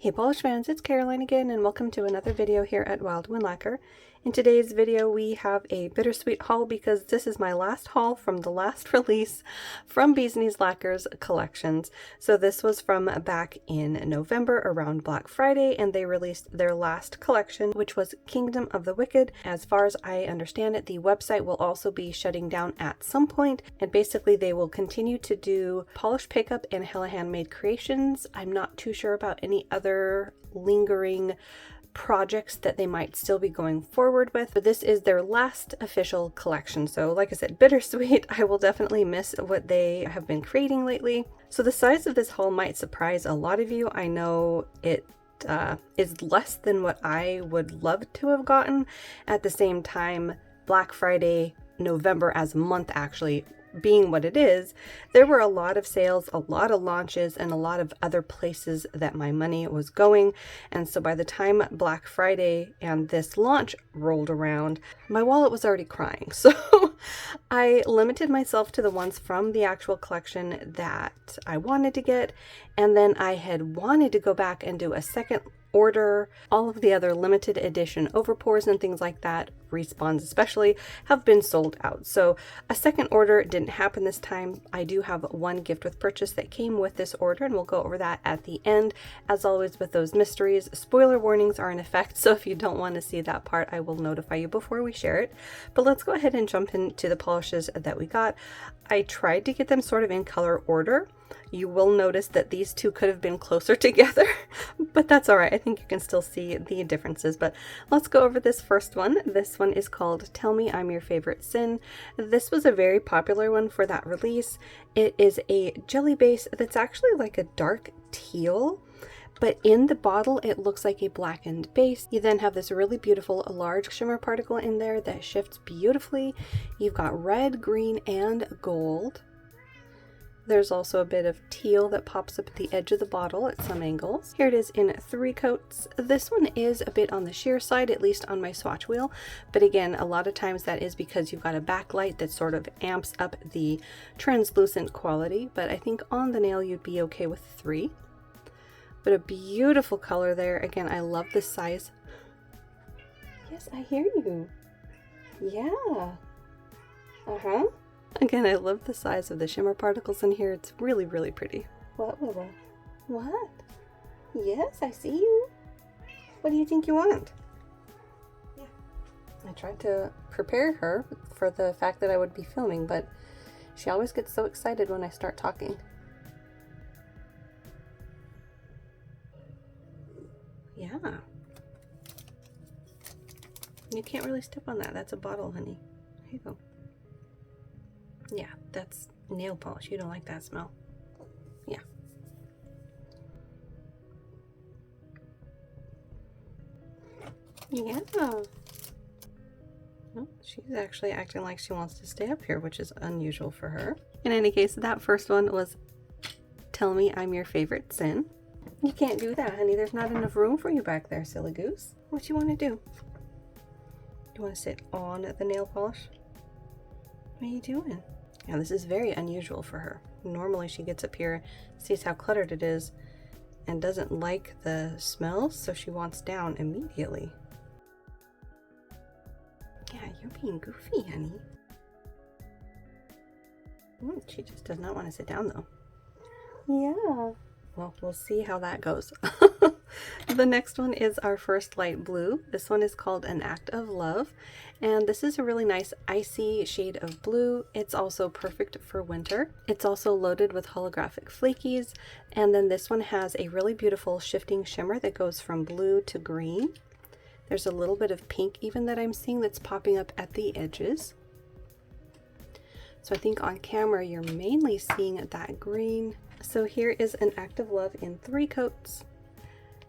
Hey polish fans, it's Caroline again and welcome to another video here at Wild Wind Lacquer. In today's video we have a bittersweet haul because this is my last haul from the last release from Bees Knees Lacquer's collections. So this was from back in November around Black Friday, and they released their last collection, which was Kingdom of the Wicked. As far as I understand it, the website will also be shutting down at some point, and basically they will continue to do polish pickup and hella handmade creations. I'm not too sure about any other lingering projects that they might still be going forward with, but this is their last official collection. So like I said, bittersweet. I will definitely miss what they have been creating lately. So the size of this haul might surprise a lot of you. I know it is less than what I would love to have gotten. At the same time, Black Friday, November as a month actually being what it is, there were a lot of sales, a lot of launches, and a lot of other places that my money was going. And so by the time Black Friday and this launch rolled around, my wallet was already crying. So I limited myself to the ones from the actual collection that I wanted to get. And then I had wanted to go back and do a second order. All of the other limited edition overpours and things like that, Respawns especially, have been sold out. So a second order didn't happen this time. I do have one gift with purchase that came with this order, and we'll go over that at the end. As always with those mysteries, spoiler warnings are in effect, so if you don't want to see that part, I will notify you before we share it. But let's go ahead and jump into the polishes that we got. I tried to get them sort of in color order. You will notice that these two could have been closer together, but that's all right. I think you can still see the differences, but let's go over this first one. This one is called Tell Me I'm Your Favorite Sin. This was a very popular one for that release. It is a jelly base that's actually like a dark teal, but in the bottle it looks like a blackened base. You then have this really beautiful large shimmer particle in there that shifts beautifully. You've got red, green, and gold. There's also a bit of teal that pops up at the edge of the bottle at some angles. Here it is in 3 coats. This one is a bit on the sheer side, at least on my swatch wheel. But again, a lot of times that is because you've got a backlight that sort of amps up the translucent quality. But I think on the nail you'd be okay with 3. But a beautiful color there. Again, I love the size. Yes, I hear you. Yeah. Uh-huh. Again, I love the size of the shimmer particles in here. It's really, really pretty. What? What? Yes, I see you. What do you think you want? Yeah. I tried to prepare her for the fact that I would be filming, but she always gets so excited when I start talking. Yeah. You can't really step on that. That's a bottle, honey. Here you go. Yeah, that's nail polish. You don't like that smell. Yeah. Yeah. Oh, she's actually acting like she wants to stay up here, which is unusual for her. In any case, that first one was Tell Me I'm Your Favorite Sin. You can't do that, honey. There's not enough room for you back there, silly goose. What you want to do? You want to sit on the nail polish? What are you doing? Yeah, this is very unusual for her. Normally she gets up here, sees how cluttered it is, and doesn't like the smells, so she wants down immediately. Yeah, you're being goofy, honey. She just does not want to sit down, though. Yeah. Well, we'll see how that goes. The next one is our first light blue. This one is called An Act of Love, and this is a really nice icy shade of blue. It's also perfect for winter. It's also loaded with holographic flakies, and then this one has a really beautiful shifting shimmer that goes from blue to green. There's a little bit of pink even that I'm seeing that's popping up at the edges. So I think on camera you're mainly seeing that green. So here is An Act of Love in 3 coats.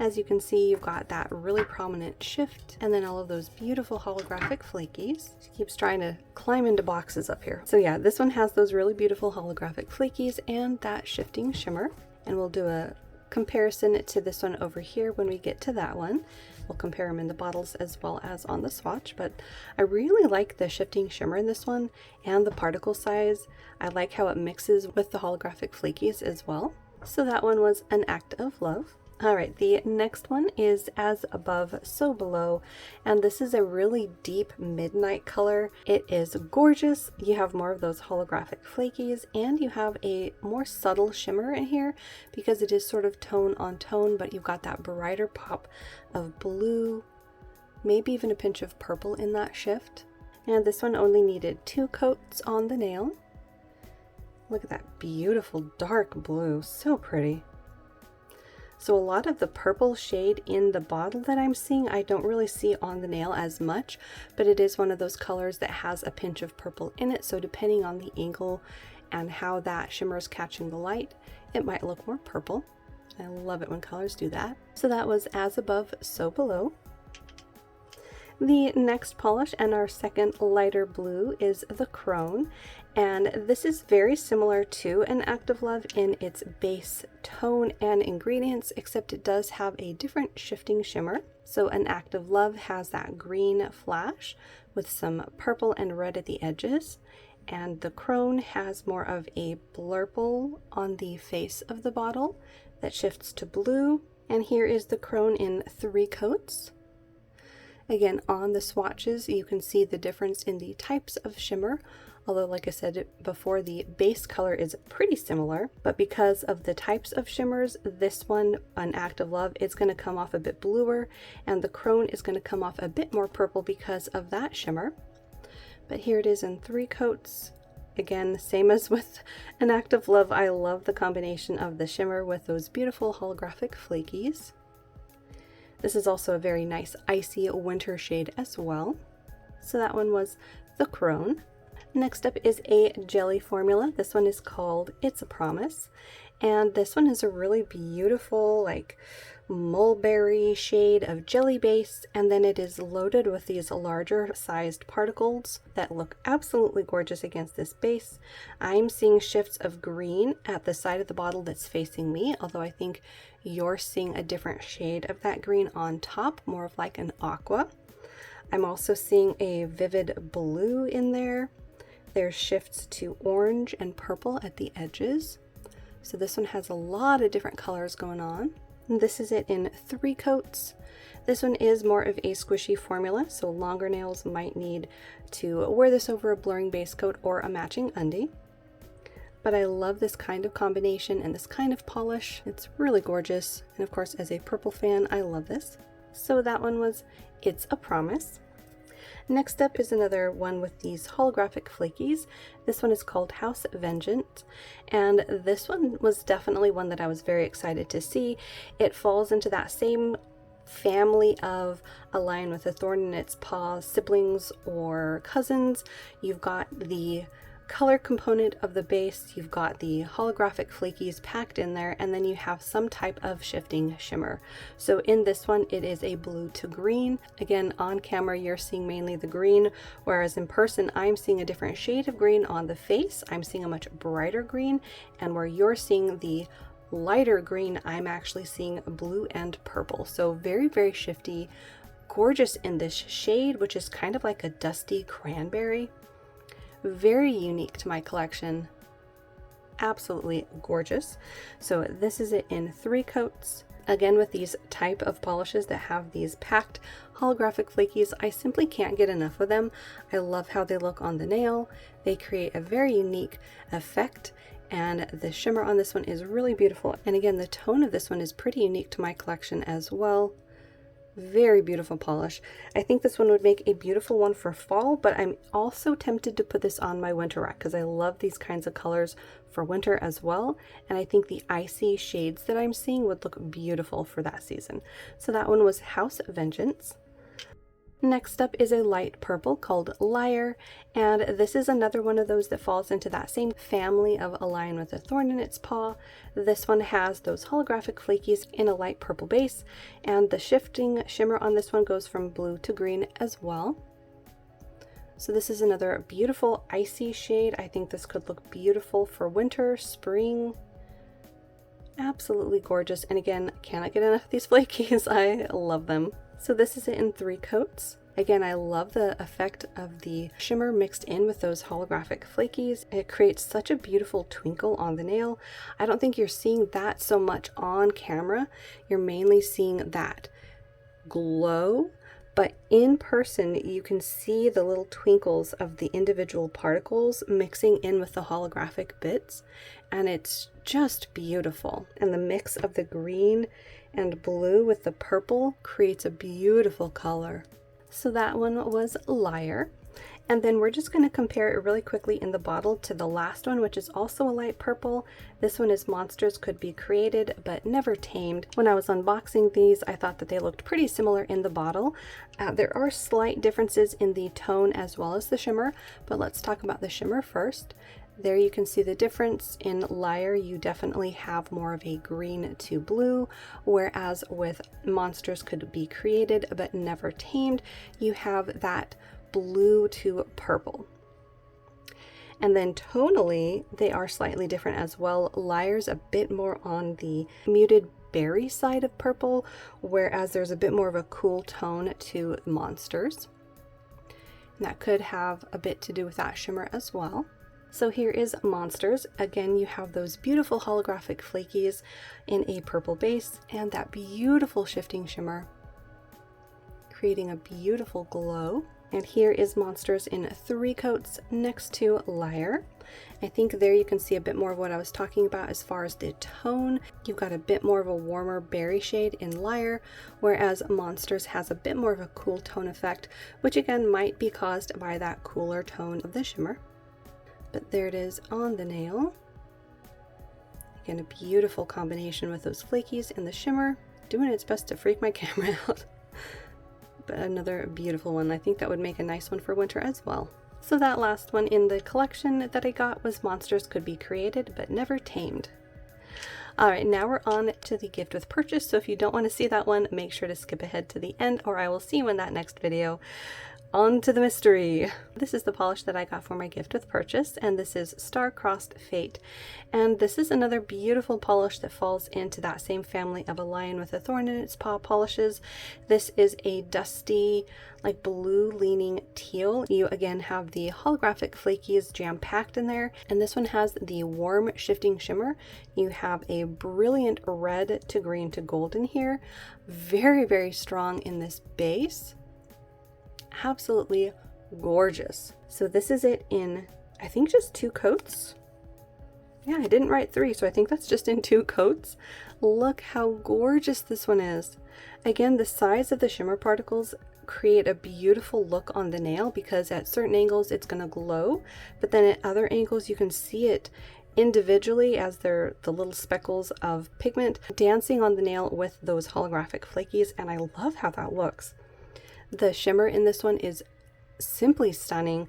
As you can see, you've got that really prominent shift and then all of those beautiful holographic flakies. She keeps trying to climb into boxes up here. So yeah, this one has those really beautiful holographic flakies and that shifting shimmer. And we'll do a comparison to this one over here when we get to that one. We'll compare them in the bottles as well as on the swatch, but I really like the shifting shimmer in this one and the particle size. I like how it mixes with the holographic flakies as well. So that one was An Act of Love. All right, the next one is As Above, So Below, and this is a really deep midnight color. It is gorgeous. You have more of those holographic flakies, and you have a more subtle shimmer in here because it is sort of tone on tone, but you've got that brighter pop of blue, maybe even a pinch of purple in that shift. And this one only needed 2 coats on the nail. Look at that beautiful dark blue, so pretty. So a lot of the purple shade in the bottle that I'm seeing, I don't really see on the nail as much, but it is one of those colors that has a pinch of purple in it. So depending on the angle and how that shimmer is catching the light, it might look more purple. I love it when colors do that. So that was As Above, So Below. The next polish and our second lighter blue is the Crone, and this is very similar to an Act of Love in its base tone and ingredients, except it does have a different shifting shimmer. So an Act of Love has that green flash with some purple and red at the edges, and the Crone has more of a blurple on the face of the bottle that shifts to blue. And here is the Crone in 3 coats. Again, on the swatches, you can see the difference in the types of shimmer, although like I said before, the base color is pretty similar, but because of the types of shimmers, this one, an Act of Love, it's going to come off a bit bluer, and the Crone is going to come off a bit more purple because of that shimmer. But here it is in 3 coats. Again, same as with an Act of Love, I love the combination of the shimmer with those beautiful holographic flakies. This is also a very nice icy winter shade as well. So that one was the Crone. Next up is a jelly formula. This one is called It's a Promise. And this one is a really beautiful like mulberry shade of jelly base, and then it is loaded with these larger sized particles that look absolutely gorgeous against this base. I'm seeing shifts of green at the side of the bottle that's facing me, although I think you're seeing a different shade of that green on top, more of like an aqua. I'm also seeing a vivid blue in there. There's shifts to orange and purple at the edges. So this one has a lot of different colors going on. And this is it in 3 coats. This one is more of a squishy formula, so longer nails might need to wear this over a blurring base coat or a matching undie. But I love this kind of combination and this kind of polish. It's really gorgeous. And of course, as a purple fan, I love this. So that one was It's a Promise. Next up is another one with these holographic flakies. This one is called House Vengeance, and this one was definitely one that I was very excited to see. It falls into that same family of A Lion with a Thorn in Its Paw siblings or cousins. You've got the color component of the base, you've got the holographic flakies packed in there, and then you have some type of shifting shimmer. So in this one, it is a blue to green. Again, on camera, you're seeing mainly the green, whereas in person, I'm seeing a different shade of green on the face. I'm seeing a much brighter green, and where you're seeing the lighter green, I'm actually seeing blue and purple. So very, very shifty, gorgeous in this shade, which is kind of like a dusty cranberry. Very unique to my collection. Absolutely gorgeous. So this is it in 3 coats. Again, with these type of polishes that have these packed holographic flakies, I simply can't get enough of them. I love how they look on the nail. They create a very unique effect, and the shimmer on this one is really beautiful. And again, the tone of this one is pretty unique to my collection as well. Very beautiful polish. I think this one would make a beautiful one for fall, but I'm also tempted to put this on my winter rack because I love these kinds of colors for winter as well. And I think the icy shades that I'm seeing would look beautiful for that season. So that one was House Vengeance. Next up is a light purple called Liar, and this is another one of those that falls into that same family of A Lion with a Thorn in Its Paw. This one has those holographic flakies in a light purple base, and the shifting shimmer on this one goes from blue to green as well. So this is another beautiful icy shade. I think this could look beautiful for winter, spring. Absolutely gorgeous. And again, cannot get enough of these flakies. I love them. So this is it in 3 coats. Again, I love the effect of the shimmer mixed in with those holographic flakies. It creates such a beautiful twinkle on the nail. I don't think you're seeing that so much on camera. You're mainly seeing that glow, but in person you can see the little twinkles of the individual particles mixing in with the holographic bits, and it's just beautiful. And the mix of the green and blue with the purple creates a beautiful color. So that one was Liar. And then we're just going to compare it really quickly in the bottle to the last one, which is also a light purple. This one is Monsters Could Be Created But Never Tamed. When I was unboxing these, I thought that they looked pretty similar in the bottle. There are slight differences in the tone as well as the shimmer, but let's talk about the shimmer first. There you can see the difference. In Liar, you definitely have more of a green to blue, whereas with Monsters Could Be Created But Never Tamed, you have that blue to purple. And then tonally, they are slightly different as well. Liar's a bit more on the muted berry side of purple, whereas there's a bit more of a cool tone to Monsters. And that could have a bit to do with that shimmer as well. So here is Monsters. Again, you have those beautiful holographic flakies in a purple base and that beautiful shifting shimmer, creating a beautiful glow. And here is Monsters in 3 coats next to Liar. I think there you can see a bit more of what I was talking about as far as the tone. You've got a bit more of a warmer berry shade in Liar, whereas Monsters has a bit more of a cool tone effect, which again might be caused by that cooler tone of the shimmer. But there it is on the nail. Again, a beautiful combination with those flakies and the shimmer, doing its best to freak my camera out. But another beautiful one. I think that would make a nice one for winter as well. So that last one in the collection that I got was Monsters Could Be Created But Never Tamed. Alright, now we're on to the gift with purchase, so if you don't want to see that one, make sure to skip ahead to the end, or I will see you in that next video. On to the mystery. This is the polish that I got for my gift with purchase, and this is Star-Crossed Fate. And this is another beautiful polish that falls into that same family of a lion with a thorn in its paw polishes. This is a dusty, like blue leaning teal. You again have the holographic flakies jam-packed in there, and this one has the warm shifting shimmer. You have a brilliant red to green to gold in here. Very, very strong in this base. Absolutely gorgeous. So this is it in, I think, just 2 coats. Yeah, I didn't write 3, so I think that's just in 2 coats. Look how gorgeous this one is. Again, the size of the shimmer particles create a beautiful look on the nail because at certain angles it's going to glow, but then at other angles you can see it individually as they're the little speckles of pigment dancing on the nail with those holographic flakies, and I love how that looks. The shimmer in this one is simply stunning.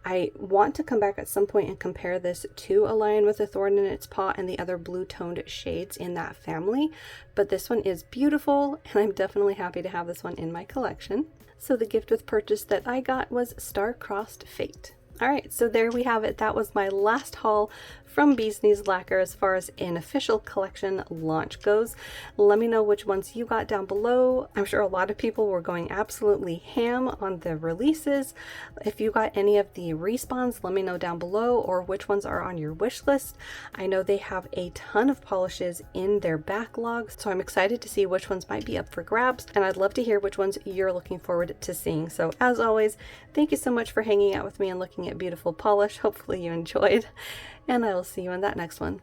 I want to come back at some point and compare this to a lion with a thorn in its paw and the other blue toned shades in that family, but this one is beautiful and I'm definitely happy to have this one in my collection. So the gift with purchase that I got was Star-Crossed Fate. Alright, so there we have it. That was my last haul from Bee's Knees Lacquer as far as an official collection launch goes. Let me know which ones you got down below. I'm sure a lot of people were going absolutely ham on the releases. If you got any of the respawns, let me know down below, or which ones are on your wish list. I know they have a ton of polishes in their backlog, so I'm excited to see which ones might be up for grabs, and I'd love to hear which ones you're looking forward to seeing. So as always, thank you so much for hanging out with me and looking at beautiful polish. Hopefully you enjoyed, and I will see you in that next one.